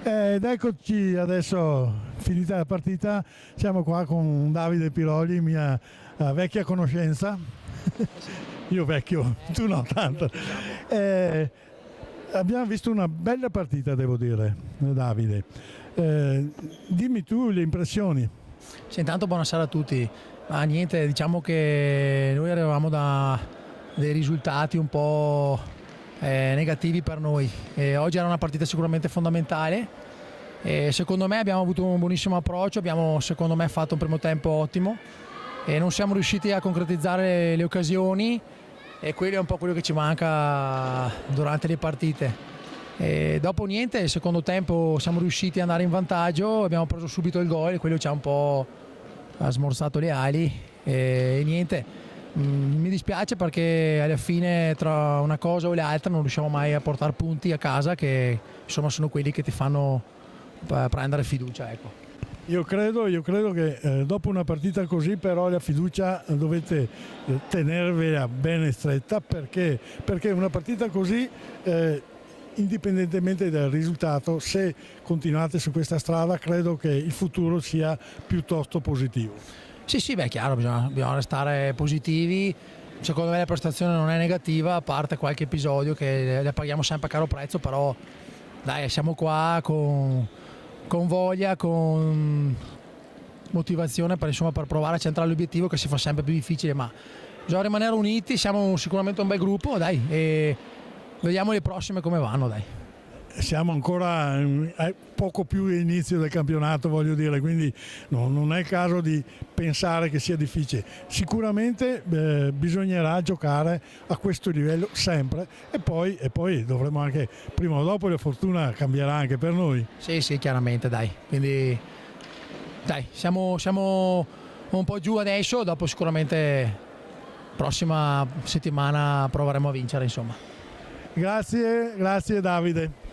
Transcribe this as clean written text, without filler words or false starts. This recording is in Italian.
Ed eccoci adesso, finita la partita, siamo qua con Davide Piroli, mia vecchia conoscenza. Io vecchio, tu no tanto. Abbiamo visto una bella partita, devo dire, Davide. Dimmi tu le impressioni. Sì, intanto buonasera a tutti. Ma niente, diciamo che noi arrivavamo da dei risultati un po' negativi per noi. Oggi era una partita sicuramente fondamentale. Secondo me abbiamo avuto un buonissimo approccio, abbiamo secondo me fatto un primo tempo ottimo e non siamo riusciti a concretizzare le occasioni, e quello è un po' quello che ci manca durante le partite. Dopo niente, il secondo tempo siamo riusciti ad andare in vantaggio, abbiamo preso subito il gol e quello ci ha un po' smorzato le ali e niente. Mi dispiace perché alla fine tra una cosa o l'altra non riusciamo mai a portare punti a casa, che insomma sono quelli che ti fanno prendere fiducia, ecco. Io credo che dopo una partita così però la fiducia dovete tenervela bene stretta, perché una partita così, indipendentemente dal risultato, se continuate su questa strada credo che il futuro sia piuttosto positivo. Sì, beh, è chiaro, bisogna restare positivi. Secondo me la prestazione non è negativa, a parte qualche episodio che le paghiamo sempre a caro prezzo, però dai, siamo qua con voglia, con motivazione per provare a centrare l'obiettivo, che si fa sempre più difficile, ma bisogna rimanere uniti. Siamo sicuramente un bel gruppo, dai, e vediamo le prossime come vanno, dai. Siamo ancora poco più all'inizio del campionato, voglio dire, quindi non è il caso di pensare che sia difficile. Sicuramente bisognerà giocare a questo livello sempre, e poi dovremo anche, prima o dopo, la fortuna cambierà anche per noi. Sì, chiaramente, dai. Quindi dai, siamo un po' giù adesso, dopo sicuramente prossima settimana proveremo a vincere, insomma. Grazie Davide.